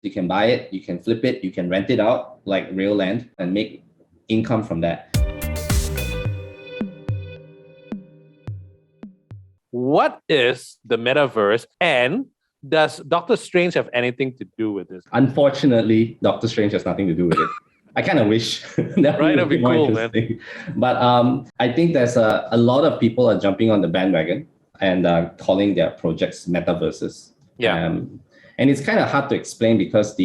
You can buy it, you can flip it, you can rent it out like real land and make income from that. What is the metaverse, and does Doctor Strange have anything to do with this? Unfortunately, Doctor Strange has nothing to do with it. I kind of wish that That'd be more cool, interesting. Man. But I think there's a lot of people are jumping on the bandwagon and calling their projects metaverses. Yeah. And it's kind of hard to explain because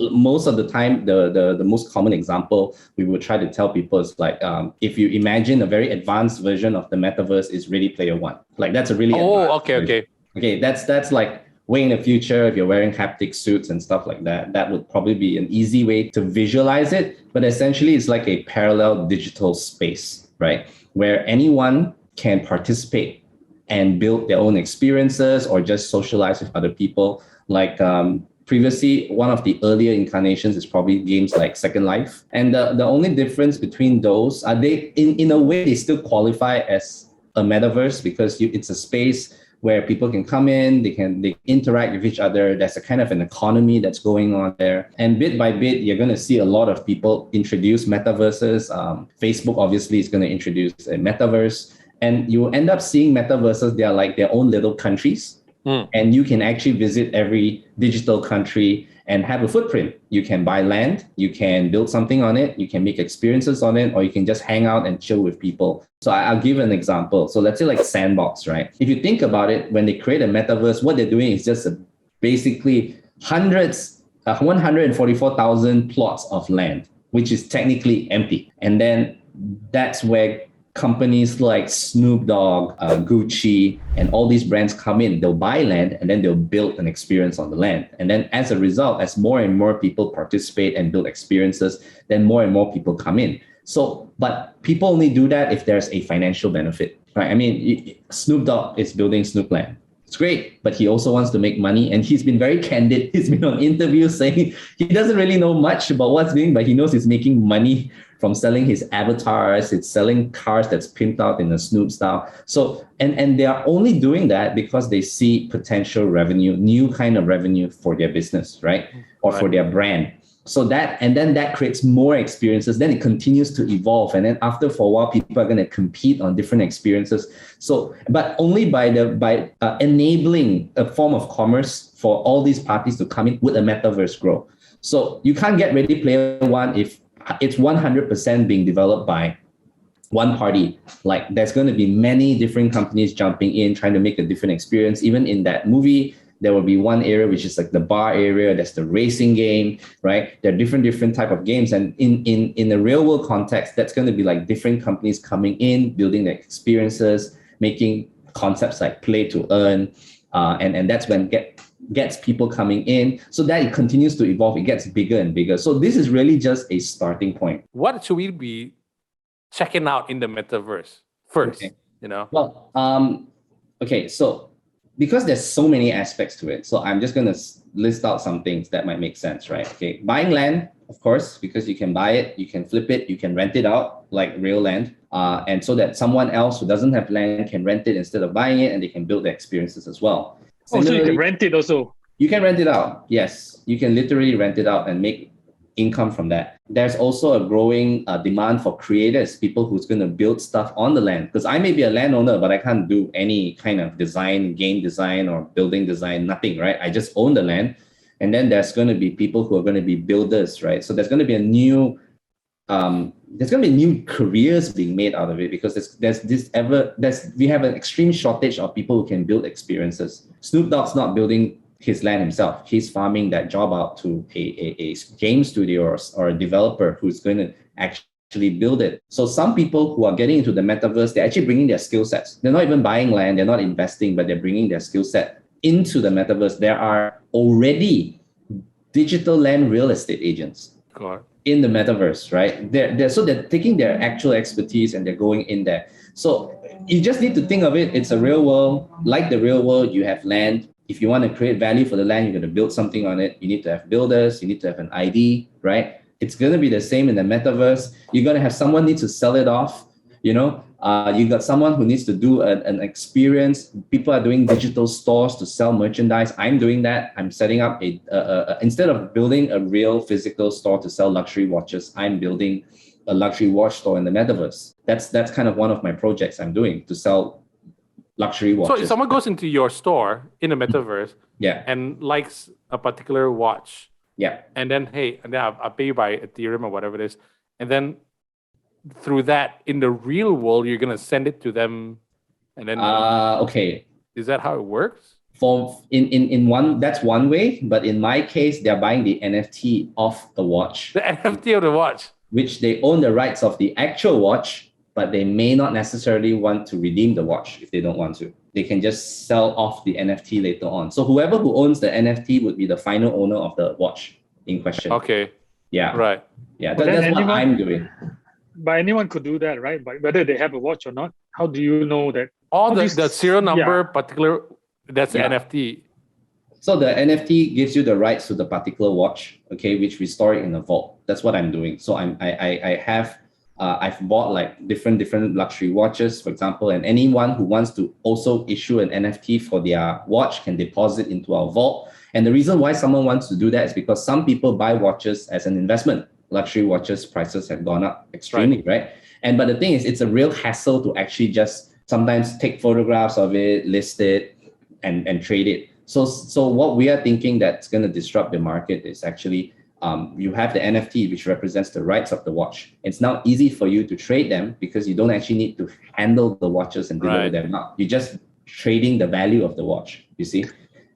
most of the time, the most common example we would try to tell people is like, if you imagine a very advanced version of the metaverse is Ready Player One. Like that's a really okay. That's like way in the future. If you're wearing haptic suits and stuff like that, that would probably be an easy way to visualize it. But essentially, it's like a parallel digital space, right, where anyone can participate and build their own experiences or just socialize with other people. Like previously, one of the earlier incarnations is probably games like Second Life. And the only difference between those are they, in a way, they still qualify as a metaverse because it's a space where people can come in, they interact with each other. There's a kind of an economy that's going on there. And bit by bit, you're going to see a lot of people introduce metaverses. Facebook obviously is going to introduce a metaverse. And you end up seeing metaverses, they are like their own little countries. And you can actually visit every digital country and have a footprint. You can buy land, you can build something on it, you can make experiences on it, or you can just hang out and chill with people. So I'll give an example. So let's say like Sandbox, right? If you think about it, when they create a metaverse, what they're doing is just basically 144,000 plots of land, which is technically empty. And then that's where companies like Snoop Dogg, Gucci, and all these brands come in. They'll buy land and then they'll build an experience on the land. And then as a result, as more and more people participate and build experiences, then more and more people come in. So, but people only do that if there's a financial benefit, right? I mean, Snoop Dogg is building Snoop Land. It's great, but he also wants to make money. And he's been very candid. He's been on interviews saying he doesn't really know much about what's doing, but he knows he's making money from selling his avatars. It's selling cars that's pimped out in a Snoop style. So, and they are only doing that because they see potential revenue, new kind of revenue for their business, right? Or for their brand. So that, and then that creates more experiences. Then it continues to evolve. And then after for a while, people are going to compete on different experiences. So, but only by enabling a form of commerce for all these parties to come in with a metaverse grow. So you can't get Ready Player One if it's 100% being developed by one party. Like there's going to be many different companies jumping in, trying to make a different experience. Even in that movie, there will be one area which is like the bar area. There's the racing game, right? There are different type of games. And in the real world context, that's going to be like different companies coming in, building their experiences, making concepts like play to earn. And that's when gets people coming in, so that it continues to evolve. It gets bigger and bigger. So this is really just a starting point. What should we be checking out in the metaverse first? Okay. Well, okay. So because there's so many aspects to it, so I'm just going to list out some things that might make sense, right? Okay, buying land, of course, because you can buy it, you can flip it, you can rent it out like real land, and so that someone else who doesn't have land can rent it instead of buying it, and they can build their experiences as well. So you can rent it also? You can rent it out, yes. You can literally rent it out and make income from that. There's also a growing demand for creators, people who's going to build stuff on the land. Because I may be a landowner, but I can't do any kind of design, game design or building design, nothing, right? I just own the land. And then there's going to be people who are going to be builders, right? So there's going to be new careers being made out of it, because we have an extreme shortage of people who can build experiences. Snoop Dogg's not building his land himself. He's farming that job out to a game studio or a developer who's going to actually build it. So some people who are getting into the metaverse, they're actually bringing their skill sets. They're not even buying land, they're not investing, but they're bringing their skill set into the metaverse. There are already digital land real estate agents in the metaverse, right? So they're taking their actual expertise and they're going in there. So you just need to think of it. It's a real world. Like the real world, you have land. If you want to create value for the land, you're going to build something on it. You need to have builders. You need to have an ID, right? It's going to be the same in the metaverse. You're going to have someone need to sell it off. You got someone who needs to do an experience. People are doing digital stores to sell merchandise. I'm doing that. I'm setting up instead of building a real physical store to sell luxury watches, I'm building a luxury watch store in the metaverse. That's kind of one of my projects I'm doing to sell luxury watches. So if someone goes into your store in the metaverse and likes a particular watch, and then I'll pay you by Ethereum or whatever it is, and then through that in the real world you're gonna send it to them, and then okay. Is that how it works? For in one, that's one way, but in my case, they're buying the NFT of the watch. The NFT of the watch, which they own the rights of the actual watch, but they may not necessarily want to redeem the watch if they don't want to. They can just sell off the NFT later on. So whoever who owns the NFT would be the final owner of the watch in question. Okay. Yeah. Right. Yeah, that's what I'm doing. But anyone could do that, right? But whether they have a watch or not, how do you know that? All the serial number particular, that's the NFT. So the NFT gives you the rights to the particular watch, okay, which we store it in a vault. That's what I'm doing. So I've bought like different luxury watches, for example, and anyone who wants to also issue an NFT for their watch can deposit into our vault. And the reason why someone wants to do that is because some people buy watches as an investment. Luxury watches prices have gone up extremely, right? But the thing is, it's a real hassle to actually just sometimes take photographs of it, list it, and trade it. So what we are thinking that's going to disrupt the market is actually you have the NFT, which represents the rights of the watch. It's now easy for you to trade them because you don't actually need to handle the watches and deliver them out. You're just trading the value of the watch, you see?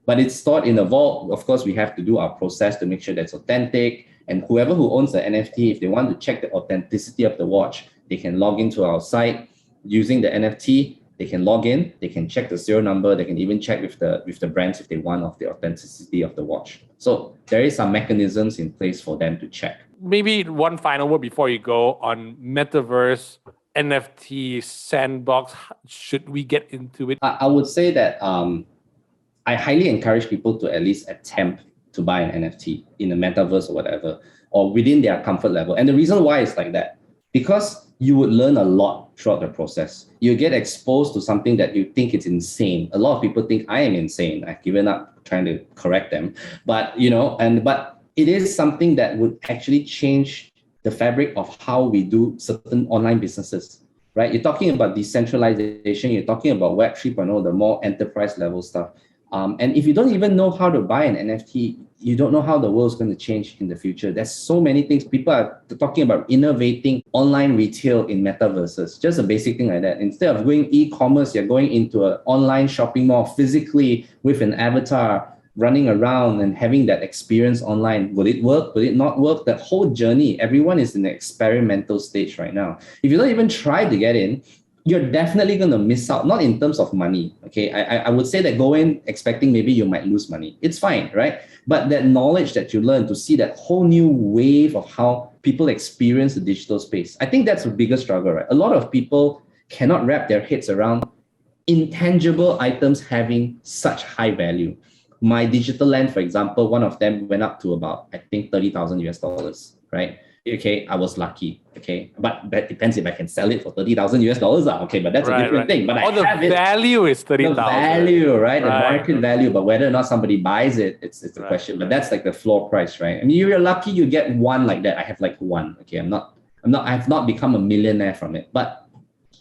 But it's stored in a vault. Of course, we have to do our process to make sure that's authentic. And whoever who owns the NFT, if they want to check the authenticity of the watch, they can log into our site using the NFT. They can log in, they can check the serial number, they can even check with the brands if they want of the authenticity of the watch. So there is some mechanisms in place for them to check. Maybe one final word before you go on Metaverse, NFT, Sandbox. Should we get into it? I would say that I highly encourage people to at least attempt to buy an NFT in the Metaverse or whatever, or within their comfort level. And the reason why it's like that, because you would learn a lot throughout the process. You get exposed to something that you think it's insane. A lot of people think I am insane. I've given up trying to correct them. But but it is something that would actually change the fabric of how we do certain online businesses, right? You're talking about decentralization, you're talking about Web 3.0, the more enterprise level stuff. And if you don't even know how to buy an NFT, you don't know how the world's going to change in the future. There's so many things. People are talking about innovating online retail in metaverses, just a basic thing like that. Instead of going e-commerce, you're going into an online shopping mall physically with an avatar running around and having that experience online. Will it work? Will it not work? That whole journey, everyone is in the experimental stage right now. If you don't even try to get in, you're definitely going to miss out, not in terms of money. Okay, I would say that go in expecting maybe you might lose money. It's fine, right? But that knowledge that you learn to see that whole new wave of how people experience the digital space, I think that's the biggest struggle, right? A lot of people cannot wrap their heads around intangible items having such high value. My digital land, for example, one of them went up to about, I think, $30,000, right? Okay, I was lucky. Okay, but that depends if I can sell it for $30,000. Okay, but that's a different thing. But the value is 30,000. The value, right? The market value, but whether or not somebody buys it, it's a question. But that's like the floor price, right? I mean, you're lucky you get one like that. I have like one. Okay, I have not become a millionaire from it, but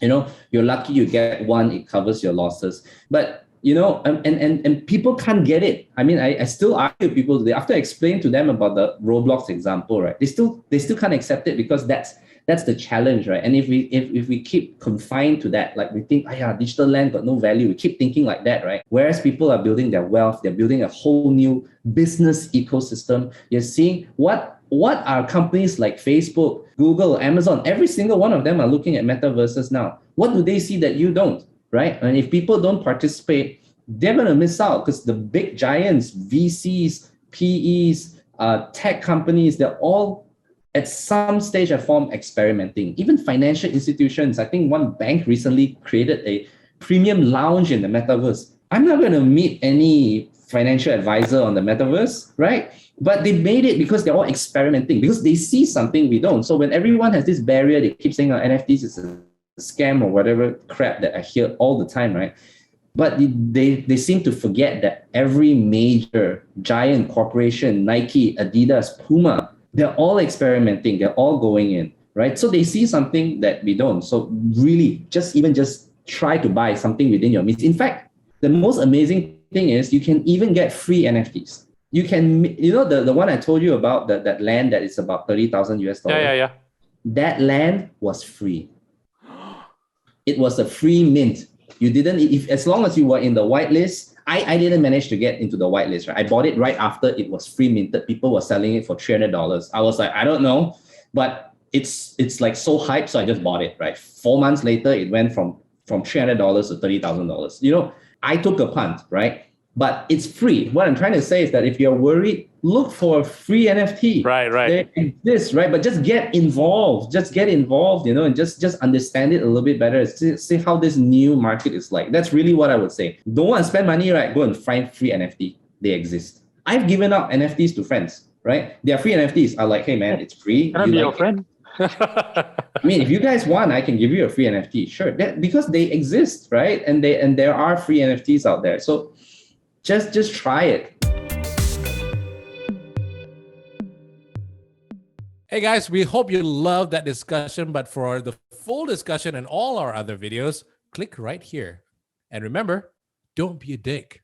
you're lucky you get one. It covers your losses, but. And people can't get it. I mean, I still argue with people today after I explain to them about the Roblox example, right? They still can't accept it because that's the challenge, right? And if we keep confined to that, like we think, digital land got no value. We keep thinking like that, right? Whereas people are building their wealth, they're building a whole new business ecosystem. You're seeing what are companies like Facebook, Google, Amazon, every single one of them are looking at metaverses now. What do they see that you don't? Right? And if people don't participate, they're going to miss out because the big giants, VCs, PEs, tech companies, they're all at some stage or form experimenting. Even financial institutions, I think one bank recently created a premium lounge in the metaverse. I'm not going to meet any financial advisor on the metaverse, right? But they made it because they're all experimenting, because they see something we don't. So when everyone has this barrier, they keep saying NFTs is a scam or whatever crap that I hear all the time, right? But they seem to forget that every major giant corporation, Nike, Adidas, Puma, they're all experimenting, they're all going in, right? So they see something that we don't. So really, just try to buy something within your means. In fact, the most amazing thing is you can even get free NFTs. You can, the one I told you about, that land that is about 30,000 US dollars. Yeah. That land was free. It was a free mint. You didn't, as long as you were in the whitelist. I didn't manage to get into the whitelist, right? I bought it right after it was free minted. People were selling it for $300. I was like, I don't know, but it's like so hyped, so I just bought it, right? 4 months later, it went from $300 to $30,000. I took a punt, right? But it's free. What I'm trying to say is that if you're worried, look for a free NFT. Right. They exist, right? But just get involved. And just understand it a little bit better. See how this new market is like. That's really what I would say. Don't want to spend money, right? Go and find free NFT. They exist. I've given out NFTs to friends, right? They are free NFTs. I'm like, hey man, it's free. Can I be your friend? I mean, if you guys want, I can give you a free NFT. Sure. Because they exist, right? And there are free NFTs out there. So just try it. Hey guys, we hope you loved that discussion, but for the full discussion and all our other videos, click right here. And remember, don't be a dick.